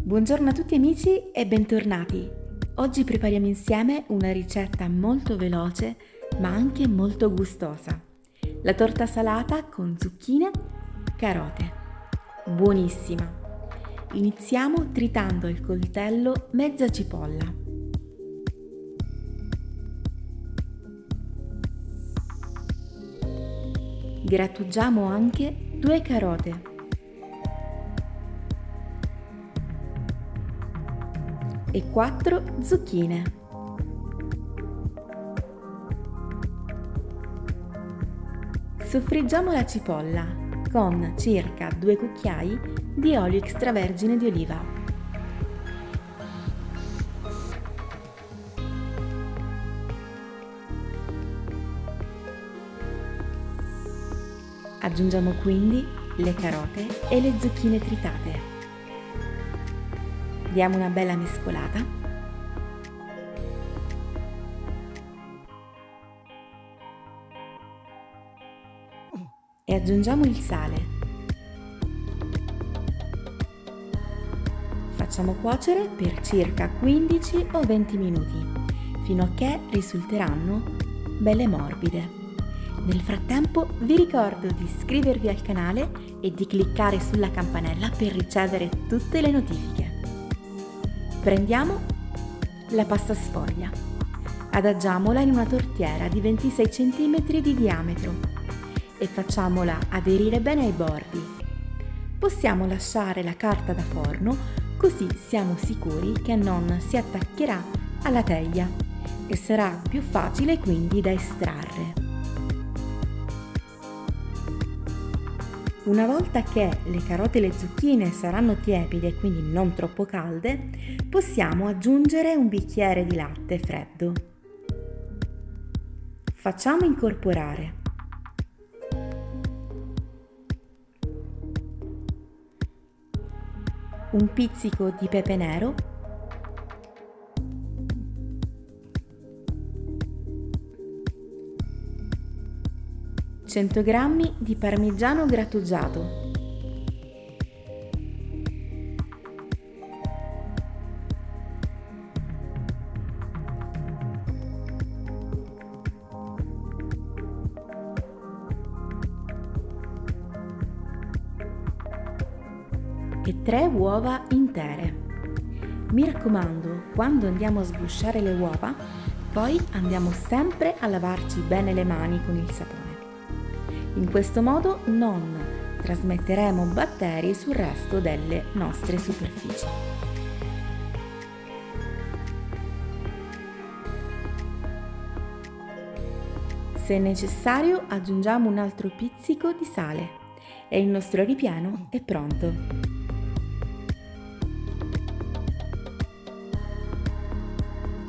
Buongiorno a tutti amici e bentornati! Oggi prepariamo insieme una ricetta molto veloce ma anche molto gustosa. La torta salata con zucchine, carote. Buonissima! Iniziamo tritando al coltello mezza cipolla. Grattugiamo anche 2 carote. E 4 zucchine. Soffriggiamo la cipolla con circa 2 cucchiai di olio extravergine di oliva. Aggiungiamo quindi le carote e le zucchine tritate. Diamo una bella mescolata. E aggiungiamo il sale. Facciamo cuocere per circa 15 o 20 minuti, fino a che risulteranno belle morbide. Nel frattempo vi ricordo di iscrivervi al canale e di cliccare sulla campanella per ricevere tutte le notifiche. Prendiamo la pasta sfoglia, adagiamola in una tortiera di 26 cm di diametro e facciamola aderire bene ai bordi. Possiamo lasciare la carta da forno, così siamo sicuri che non si attaccherà alla teglia e sarà più facile quindi da estrarre. Una volta che le carote e le zucchine saranno tiepide e quindi non troppo calde, possiamo aggiungere un bicchiere di latte freddo. Facciamo incorporare un pizzico di pepe nero, g di parmigiano grattugiato, e 3 uova intere. Mi raccomando, quando andiamo a sgusciare le uova, poi andiamo sempre a lavarci bene le mani con il sapone. In questo modo non trasmetteremo batteri sul resto delle nostre superfici. Se necessario, aggiungiamo un altro pizzico di sale e il nostro ripieno è pronto.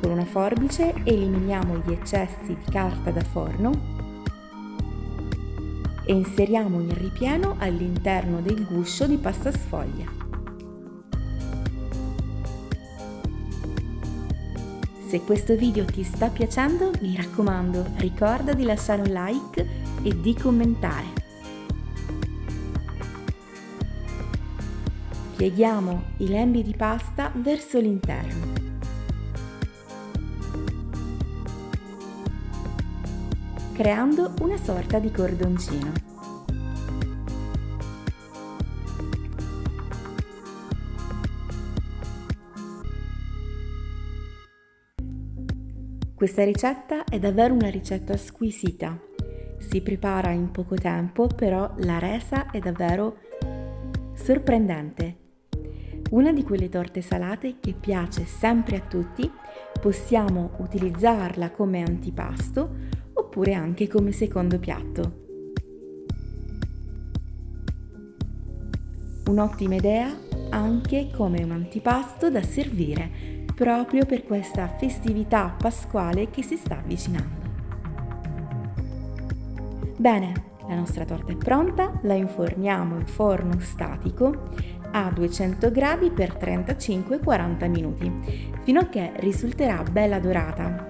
Con una forbice eliminiamo gli eccessi di carta da forno e inseriamo il ripieno all'interno del guscio di pasta sfoglia. Se questo video ti sta piacendo, mi raccomando, ricorda di lasciare un like e di commentare. Pieghiamo i lembi di pasta verso l'interno. Creando una sorta di cordoncino. Questa ricetta è davvero una ricetta squisita. Si prepara in poco tempo, però la resa è davvero sorprendente. Una di quelle torte salate che piace sempre a tutti, possiamo utilizzarla come antipasto oppure anche come secondo piatto. Un'ottima idea anche come un antipasto da servire proprio per questa festività pasquale che si sta avvicinando. Bene, la nostra torta è pronta, la inforniamo in forno statico a 200 gradi per 35-40 minuti, fino a che risulterà bella dorata.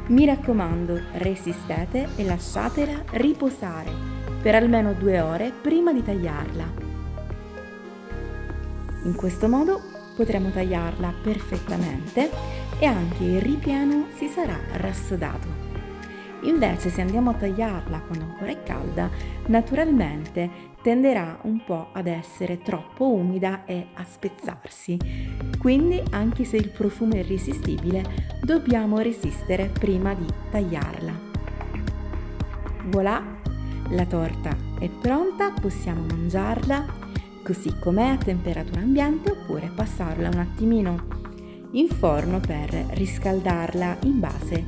Mi raccomando, resistete e lasciatela riposare per almeno 2 ore prima di tagliarla. In questo modo potremo tagliarla perfettamente e anche il ripieno si sarà rassodato. Invece se andiamo a tagliarla quando ancora è calda, naturalmente tenderà un po' ad essere troppo umida e a spezzarsi. Quindi anche se il profumo è irresistibile, dobbiamo resistere prima di tagliarla. Voilà, la torta è pronta, possiamo mangiarla così com'è a temperatura ambiente oppure passarla un attimino in forno per riscaldarla in base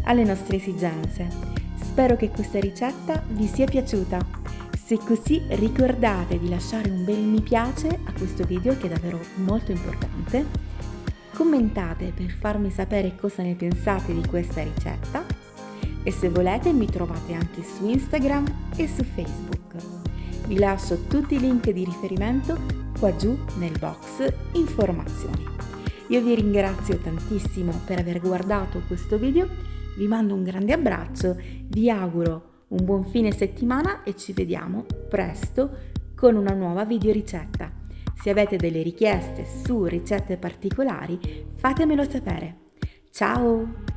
alle nostre esigenze. Spero che questa ricetta vi sia piaciuta. Se così, ricordate di lasciare un bel mi piace a questo video che è davvero molto importante. Commentate per farmi sapere cosa ne pensate di questa ricetta e se volete mi trovate anche su Instagram e su Facebook. Vi lascio tutti i link di riferimento qua giù nel box informazioni. Io vi ringrazio tantissimo per aver guardato questo video, vi mando un grande abbraccio, vi auguro un buon fine settimana e ci vediamo presto con una nuova video ricetta. Se avete delle richieste su ricette particolari, fatemelo sapere. Ciao!